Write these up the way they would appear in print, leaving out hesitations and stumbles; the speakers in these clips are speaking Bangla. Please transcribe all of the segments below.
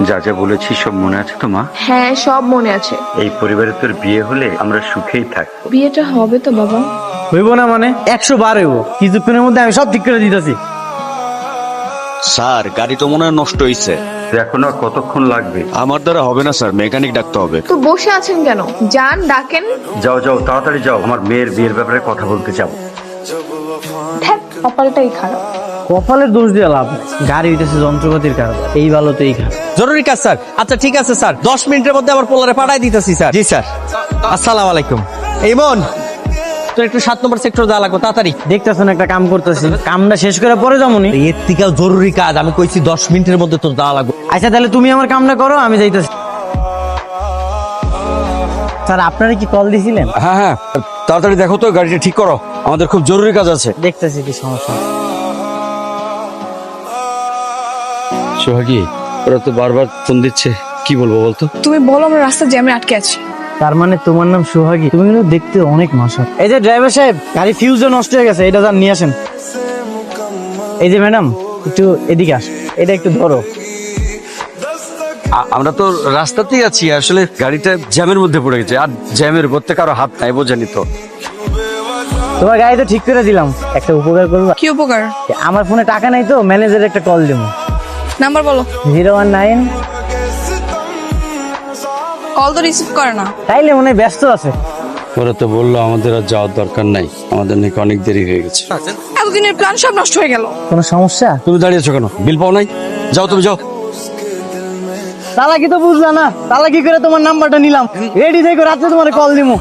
যা যা বলেছি সব মনে আছে তো মা? হ্যাঁ, সব মনে আছে। এই পরিবারে তোর বিয়ে হলে আমরা সুখেই থাকবো। বিয়েটা হবে তো বাবা? হইব না মানে 100 বার হইব। কিছুক্ষণের মধ্যে আমি সব ঠিক করে দিতেছি। স্যার গাড়ি তো মনে হয় নষ্ট হয়েছে। এখন আর কতক্ষণ লাগবে? আমার দ্বারা হবে না স্যার, মেকানিক ডাকতে হবে। তো বসে আছেন কেন? যান, ডাকেন। যাও যাও, তাড়াতাড়ি যাও, আমার মেয়ের বিয়ের ব্যাপারে কথা বলতে যাবো। ধ্যাৎ, কপালটাই খারাপ। কপালের দোষ দিয়ে লাভ নেই। গাড়ি হইতেছে যন্ত্রপাতির কারণে, এই ভালো তো এই খারাপ। জরুরি কাজ স্যার। আচ্ছা ঠিক আছে স্যার, 10 মিনিটের মধ্যে আমার পোলারে পাঠাই দিতেছি স্যার। জি স্যার। আসসালামু আলাইকুম। ইমন, তো একটু 7 নম্বর সেক্টর দেওয়া লাগবে তাড়াতাড়ি। দেখতেছেন একটা কাম করতেছি, কামটা শেষ করে পরে যামুনি। এর থেকেও জরুরি কাজ, আমি কইছি 10 মিনিটের মধ্যে তোর দেওয়া লাগবে। আচ্ছা তাহলে তুমি আমার কামটা করো, আমি যাইতেছি। স্যার আপনারা কি কল দিছিলেন? হ্যাঁ হ্যাঁ, তাড়াতাড়ি দেখো তো, গাড়িটা ঠিক করো, আমাদের খুব জরুরি কাজ আছে। দেখতেছি কি সমস্যা। সোহাগী, ওরা তো বারবার ফোন দিচ্ছে, কি বলবো বলতো? তুমি বলো, আমরা রাস্তার জ্যামে আটকে আছি। তার মানে তোমার নাম সোহাগী? তুমি কিন্তু দেখতে অনেক মাসা। এই যে ড্রাইভার সাহেব, গাড়ি ফিউজও নষ্ট হয়ে গেছে, এটা যান নিয়ে আসেন। এই যে ম্যাডাম, একটু এদিকে আস, এটা একটু ধরো। আমরা তো রাস্তাতেই আছি, আসলে গাড়িটা জ্যামের মধ্যে পড়ে গেছে, আর জ্যামের মধ্যে কারো হাত নাই, বোঝানি তো। তোমার গাড়ি তো ঠিক করে দিলাম, একটা উপকার করবো? কি উপকার? আমার ফোনে টাকা নাই তো, ম্যানেজার একটা কল দেবো। নাম্বার বলো। 019। কল তো রিসিভ করে না। তাইলে মনে হয় ব্যস্ত আছে। ওরা তো বললো আমাদের আর যাওয়ার দরকার নাই, আমাদের নাকি অনেক দেরি হয়ে গেছে। এতদিনের প্ল্যান সব নষ্ট হয়ে গেল। কোনো সমস্যা? তুমি দাঁড়িয়ে আছো কেন? বিল পাও নাই? যাও তুমি যাও। তালা কি তো বুঝলা না? তালা কি করে তোমার নাম্বারটা নিলাম? রেডি থেকে রাত্রে তোমার কল দিমু।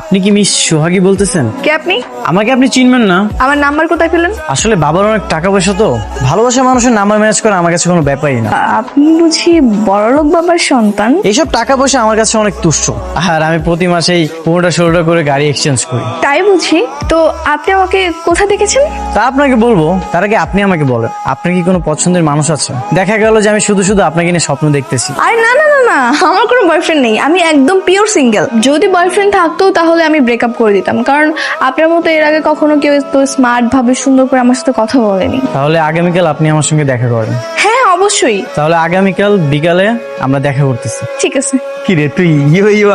আপনি কি মিস সোহাগী বলতেছেন? কে আপনি? আমাকে আপনি চিনবেন না? আমার নাম্বার কোথায় পেলেন? আসলে বাবার অনেক টাকা পয়সা তো, ভালোবাসা মানুষের নাম্বার ম্যানেজ করা আমার কাছে কোনো ব্যাপারই না। আপনি বুঝি বড়লোক বাবার সন্তান? এইসব টাকা পয়সা আমার কাছে অনেক তুচ্ছ, আর আমি প্রতি মাসেই 15টা-16টা করে গাড়ি এক্সচেঞ্জ করি। তাই বুঝি। তো আপনি আমাকে কোথায় দেখেছেন? তা আপনাকে বলবো, তার আগে আপনি আমাকে বলেন, আপনার কি কোনো পছন্দের মানুষ আছে? দেখা গেল যে আমি শুধু শুধু আপনাকে নিয়ে স্বপ্ন দেখতেছি। আরে না না না না, আমার কোনো বয়ফ্রেন্ড নেই, আমি একদম পিওর সিঙ্গেল। যদি বয়ফ্রেন্ড থাকতো তাহলে আমি ব্রেকআপ করে দিতাম, কারণ আপনার মতো এর আগে কখনো কেউ তো স্মার্ট ভাবে সুন্দর করে আমার সাথে কথা বলেনি। তাহলে আগামীকাল আপনি আমার সঙ্গে দেখা করেন। হ্যাঁ অবশ্যই। তাহলে আগামীকাল বিকালে আমরা দেখা করতেছি। ঠিক আছে। কি রে তুই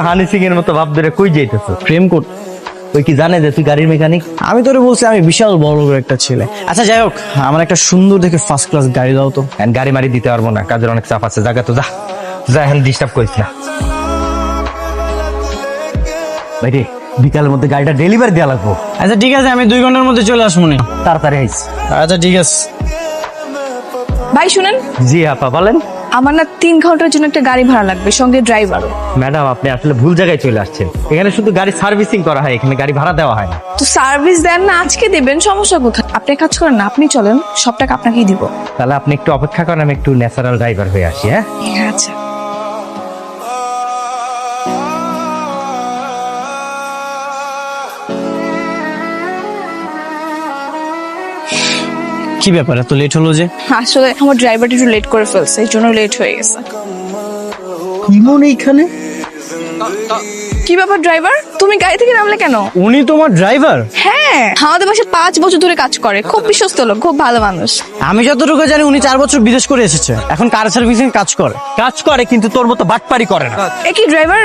হানি সিং এর মতো ভাব ধরে কই যাইতেছ? প্রেম কর। ওই কি জানে যে তুই গাড়ির মেকানিক? আমি তোরে বলছি আমি বিশাল বড় লোকের একটা ছেলে। আচ্ছা যাই হোক, আমার একটা সুন্দর দেখে ফার্স্ট ক্লাস গাড়ি দাও তো। গাড়ি মারি দিতে পারবো না, কাজের অনেক চাপ আছে। জায়গা তো যা যা, এখন ডিস্টার্ব করিস না। ভাই রে, বিকালের মধ্যে গাড়িটা ডেলিভারি দেওয়া লাগবো। আচ্ছা ঠিক আছে, আমি 2 ঘন্টার মধ্যে চলে আসবো নি। তাড়াতাড়ি আইস। আচ্ছা ঠিক আছে। ভাই শুনেন, জি আপা বলেন। আমার না 3 ঘন্টার জন্য একটা গাড়ি ভাড়া লাগবে, সঙ্গে ড্রাইভারও। ম্যাডাম আপনি আসলে ভুল জায়গায় চলে আসছেন, এখানে শুধু গাড়ি সার্ভিসিং করা হয়, এখানে গাড়ি ভাড়া দেওয়া হয় না। তো সার্ভিস দেন না, আজকে দেবেন, সমস্যা কোথায়? আপনি এক কাজ করেন না, আপনি চলেন, সব টাকা আপনাকেই দিব। তাহলে আপনি একটু অপেক্ষা করেন, আমি একটু ন্যাচারাল ড্রাইভার হয়ে আসি। হ্যাঁ আচ্ছা। কি ব্যাপার এত লেট হলো যে? আসলে আমার ড্রাইভারটা একটু লেট করে ফেলছে, এই জন্য লেট হয়ে গেছে। ইমন এইখানে? কি ব্যাপার ড্রাইভার, তুমি গাড়ি থেকে নামলে কেন? উনি তোমার ড্রাইভার? হ্যাঁ, আমাদের বাসায় 5 বছর ধরে কাজ করে, খুব বিশ্বস্ত লোক, খুব ভালো মানুষ। আমি যতটুকু জানি উনি 4 বছর বিদেশ করে এসেছে, এখন কার সার্ভিসিং কাজ করে, কিন্তু তোর মতো বাটপারি করে না। একই ড্রাইভার,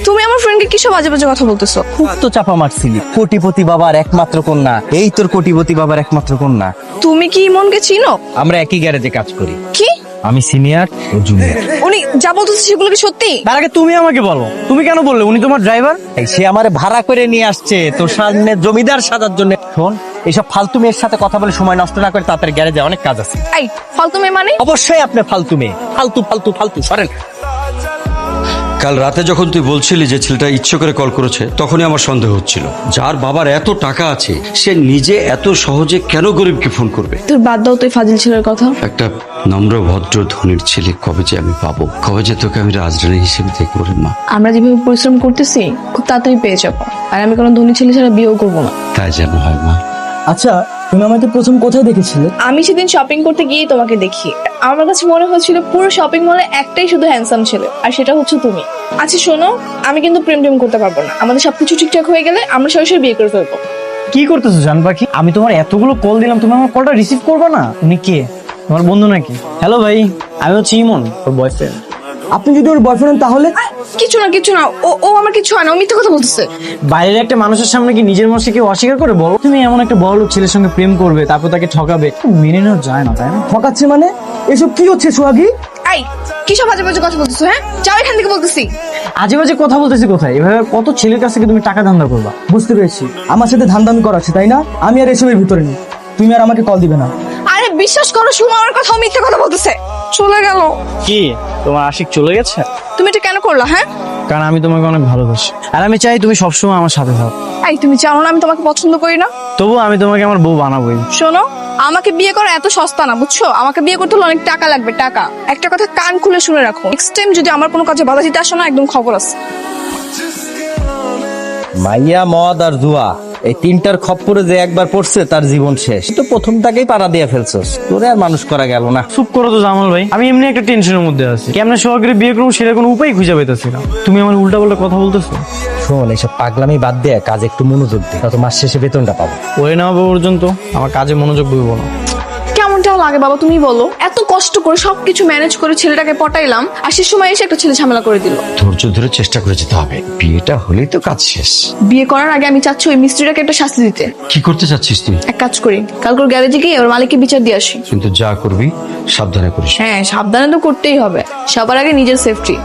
তুমি আমার ফ্রেন্ডকে কিসব বাজে বাজে কথা বলতেছো? খুব তো চাপা মারছিলি, কোটিপতি বাবার একমাত্র কন্যা, এই তোর কোটিপতি বাবার একমাত্র কন্যা। তুমি কি ইমনকে চিনো? আমরা একই গ্যারেজে কাজ করি, কি? আমি সিনিয়র ও জুনিয়র। উনি যা বলতেছে সেগুলো কি সত্যি? তার আগে তুমি আমাকে বলো, তুমি কেন বললে উনি তোমার ড্রাইভার? সে আমারে ভাড়া করে নিয়ে আসছে তোর সামনে জমিদার সাজার জন্য। শোন, এইসব ফালতু মেয়ের সাথে কথা বলে সময় নষ্ট না করে তাড়াতাড়ি গ্যারেজে, অনেক কাজ আছে। এই ফালতু মেয়ে মানে? অবশ্যই আপনি ফালতু মেয়ে, ফালতু ফালতু ফালতু, সরেন। কাল রাতে যখন তুই বলছিলি যে ছেলেটা ইচ্ছে করে কল করেছে, তখনই আমার সন্দেহ হচ্ছিল, যার বাবার এত টাকা আছে সে নিজে এত সহজে কেন গরিবকে ফোন করবে? তোর বাদ দাও তো এই ফাজিল ছেলের কথা। একটা নম্র ভদ্র ধনীর ছেলে কবে যে আমি পাবো, কবে যে তোকে আমি রাজরানী হিসেবে দেখবো রে মা। আমরা যেভাবে পরিশ্রম করতেছি খুব তাড়াতাড়ি পেয়ে যাবো, আর আমি কোনো ধনী ছেলে ছাড়া বিয়েও করবো না। তাই যেন হয় মা। আচ্ছা তুমি আমাকে প্রথম কোথায় দেখেছিলে? আমি সেদিন শপিং করতে গিয়েই তোমাকে দেখি। আমার কাছে মনে হচ্ছিল পুরো শপিং মলে একটাই শুধু হ্যান্ডসাম ছেলে, আর সেটা হচ্ছে তুমি। আচ্ছা শোনো, আমি কিন্তু প্রেম করতে পারবো না। আমাদের সবকিছু ঠিকঠাক হয়ে গেলে আমরা সরাসরি বিয়ে করে ফেলবো। কি করতেছো জান পাখি? আমি তোমার এতগুলো কল দিলাম, তুমি আমার কলটা রিসিভ করবে না? উনি কে? তোমার বন্ধু নাকি? হ্যালো ভাই, আমি হচ্ছে ইমন, ওর বয়ফ্রেন্ড। আপনি যদি ওর বয়ফ্রেন্ড তাহলে কিছু না ও আমার কিছু হয় না, ও মিথ্যে কথা বলতেছে। বাইরের একটা মানুষের সামনে কি নিজের মনকে কেউ অস্বীকার করে বলো? তুমি এমন একটা বড় লোক ছেলের সঙ্গে প্রেম করবে, তারপর তাকে ঠকাবে, মেনে নেওয়া যায় না, তাই না? ঠকাচ্ছে মানে? এসব কি হচ্ছে সোহাগী? এই কি সব বাজে বাজে কথা বলতেছো? হ্যাঁ যাও এখান থেকে বলতেছি। আজে বাজে কথা বলতেছি কোথায়? এভাবে কত ছেলের কাছ থেকে তুমি টাকা ধান্দা করবা? বুঝতে পেরেছি, আমার সাথে ধান্দামি করাচ্ছে তাই না? আমি আর এসবের ভিতরে নেই, তুমি আর আমাকে কল দিবে না। আরে বিশ্বাস করো, শুনো আমার কথা, ও মিথ্যে কথা বলতেছে। চলে গেল। কি তোমার আশিক চলে গেছে? তুমি এটা কেন করলা? হ্যাঁ কারণ আমি তোমাকে অনেক ভালোবাসি, আর আমি চাই তুমি সবসময় আমার সাথে থাকো। এই তুমি জানো না আমি তোমাকে পছন্দ করি না? তবু আমি তোমাকে আমার বউ বানাবোই। শোনো, আমাকে বিয়ে করা এত সস্তা না, বুঝছো? আমাকে বিয়ে করতে হলে অনেক টাকা লাগবে, টাকা। একটা কথা কান খুলে শুনে রাখো, নেক্সট টাইম যদি আমার কোনো কাজে বাধা দিতে আসো না, একদম খবর আছে। মাইয়া, মদ আর জুয়া, এই তিনটার খপ্পরে যে একবার পড়ছে তার জীবন শেষ। তো প্রথম থেকেই পাড়া দিয়ে ফেলছস, তোরে আর মানুষ করা গেল না। চুপ করো তো জামাল ভাই, আমি এমনি একটা টেনশনের মধ্যে আছি। কেমনে সোহাগের বিয়ে করবো সেটা কোনো উপায় খুঁজে পাইতেছি না। তুমি আমার উল্টা পাল্টা কথা বলতেছো। শোন, এইসব পাগলামি বাদ দিয়ে কাজ একটু মনোযোগ দে, তত মাস শেষে বেতনটা পাবো। ওই না হওয়া পর্যন্ত আমার কাজে মনোযোগ দেবো না। কেমনটাও লাগে বাবা তুমি বলো? এত কষ্ট করে সবকিছু ম্যানেজ করে ছেলেটাকে পটাইলাম, আর সে সময় এসে একটা ছেলে ঝামেলা করে দিল। ধৈর্য ধরে চেষ্টা করে যেতে হবে, বিয়েটা হলেই তো কাজ শেষ। বিয়ে করার আগে আমি চাচ্ছি ওই মিস্ত্রিটাকে একটা শাস্তি দিতে। কি করতে চাচ্ছিস তুই? এক কাজ করি, কালকে গ্যারেজে গিয়ে ওর মালিককে বিচার দিয়ে আসি। কিন্তু যা করবি সাবধানে করিস। হ্যাঁ সাবধানে তো করতেই হবে, সবার আগে নিজের সেফটি।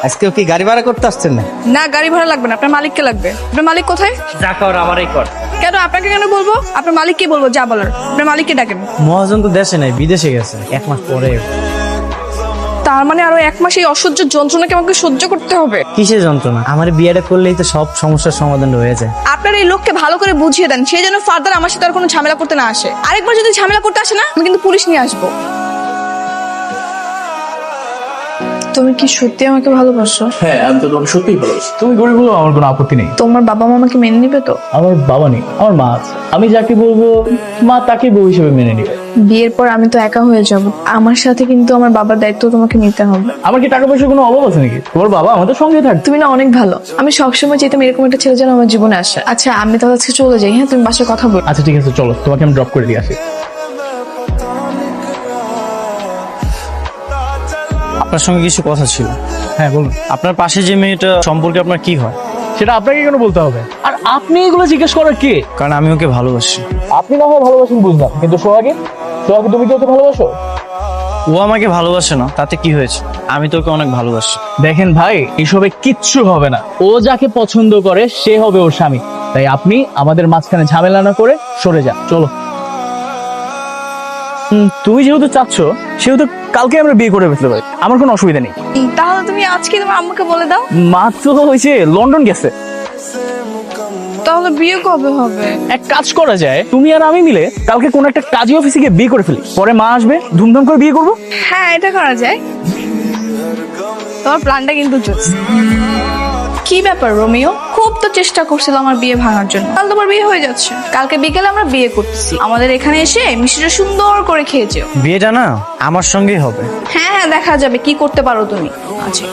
আজকেও কি গাড়ি ভাড়া করতে আসছেন না? না গাড়ি ভাড়া লাগবে না, আপনার মালিককে লাগবে। আপনার মালিক কোথায়? যা কর আমারই কর। কেন আপনাকে কেন বলবো? আপনার মালিককে বলবো যা বলার। আপনার মালিককে ডাকেন। মহাজন তো দেশে নাই, বিদেশে গেছে, 1 মাস পরে। তার মানে আরো 1 মাস এই অসহ্য যন্ত্রণাকে আমাকে সহ্য করতে হবে? কিসের যন্ত্রণা? আমার বিয়েটা করলেই তো সব সমস্যার সমাধান হয়ে যায়। আপনার এই লোককে ভালো করে বুঝিয়ে দেন, সে যেন ফার্দার আমার সাথে আর কোনো ঝামেলা করতে না আসে। আরেকবার যদি ঝামেলা করতে আসে না, আমি কিন্তু পুলিশ নিয়ে আসবো। তুমি কি সত্যি আমাকে ভালোবাসো? হ্যাঁ, আমি তো তোমাকে সত্যিই ভালোবাসি। তুমি গরিব হলেও আমার কোনো আপত্তি নেই। তোমার বাবা মা আমাকে মেনে নিবে তো? আমার বাবা নেই, আমার মা আছে। আমি যাকে বলবো মা তাকে বউ হিসেবে মেনে নিবে। বিয়ের পর আমি তো একা হয়ে যাব, আমার সাথে কিন্তু আমার বাবার দায়িত্ব তোমাকে নিতে হবে। আমার কি টাকা পয়সার কোনো অভাব আছে নাকি? তোমার বাবা আমাদের সঙ্গে থাকবে। তুমি না অনেক ভালো, আমি সবসময় চাইতাম এরকম একটা ছেলে যেন আমার জীবনে আসে। আচ্ছা আমি তাহলে আজকে চলে যাই, হ্যাঁ? তুমি বাসায় কথা বল। আচ্ছা ঠিক আছে, চলো তোমাকে আমি ড্রপ করে দিয়ে আসি। আপনার সঙ্গে কিছু কথা ছিল। হ্যাঁ বলুন। আপনার পাশে যে মেয়েটা সম্পর্কে আপনার কি হয়? সেটা আপনাকে কেন বলতে হবে? আর আপনি এগুলো জিজ্ঞেস করার কে? কারণ আমি ওকে ভালোবাসি। আপনি না হয় ভালোবাসেন বুঝলাম, কিন্তু সোহাগে তুমি কি ওকে ভালোবাসো? ও আমাকে ভালোবাসে না, তাতে কি হয়েছে? আমি তো ওকে অনেক ভালোবাসি। দেখেন ভাই, এসবে কিচ্ছু হবে না। ও যাকে পছন্দ করে সে হবে ওর স্বামী। তাই আপনি আমাদের মাঝখানে ঝামেলা না করে সরে যান, চলো। তুমি যেহেতু চাচ্ছ সেহেতু কালকে আমরা বিয়ে করে ফেলতে পারি, আমার কোনো অসুবিধা নেই। তাহলে তুমি আজকে তোমার আম্মুকে বলে দাও। মাত্র হয়েছে লন্ডন গেছে। তাহলে বিয়ে কবে হবে? এক কাজ করা যায়, তুমি আর আমি মিলে কালকে কোন একটা কাজী অফিসে গিয়ে বিয়ে করে ফেলি, পরে মা আসবে, ধুমধাম করে বিয়ে করবো। হ্যাঁ এটা করা যায়। তোমার প্ল্যানটা কিন্তু জোস। কি ব্যাপার রোমিও, খুব তো চেষ্টা করছিল আমার বিয়ে ভাঙার জন্য। কাল তোমার বিয়ে হয়ে যাচ্ছে, কালকে বিকেলে আমরা বিয়ে করতেছি। আমাদের এখানে এসে মিষ্টিটা সুন্দর করে খেয়ে যেও। বিয়েটা না আমার সঙ্গেই হবে। হ্যাঁ হ্যাঁ দেখা যাবে কি করতে পারো তুমি। আচ্ছা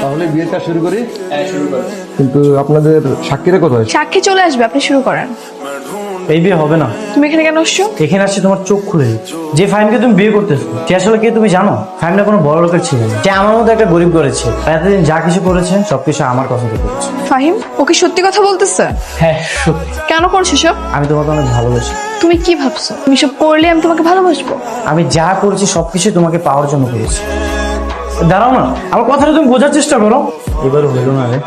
তাহলে বিয়েটা শুরু করি। কিন্তু আপনাদের সাক্ষীরা কোথায়? সাক্ষী চলে আসবে, আপনি শুরু করেন। এই বিয়ে হবে না। তুমি এখানে কেন আসছো? এখানে আসছে তোমার চোখ খুলে দিচ্ছে। যে ফাহিমকে তুমি বিয়ে করতেছো সে আসলে কে তুমি জানো? ফাহিমটা কোনো বড় লোকের ছিল না, সে আমার মতো একটা গরিব করেছে। এতদিন যা কিছু করেছে সবকিছু আমার কথাতে করেছে। ফাহিম ও কি সত্যি কথা বলতেছে? হ্যাঁ সত্যি। কেন করছো সব? আমি তোমাকে অনেক ভালোবাসি। তুমি কি ভাবছো তুমি সব করলে আমি তোমাকে ভালোবাসবো? আমি যা করেছি সবকিছু তোমাকে পাওয়ার জন্য করেছি। দাঁড়াও না, আমার কথাটা তুমি বোঝার চেষ্টা করো। এবার হইল না রে।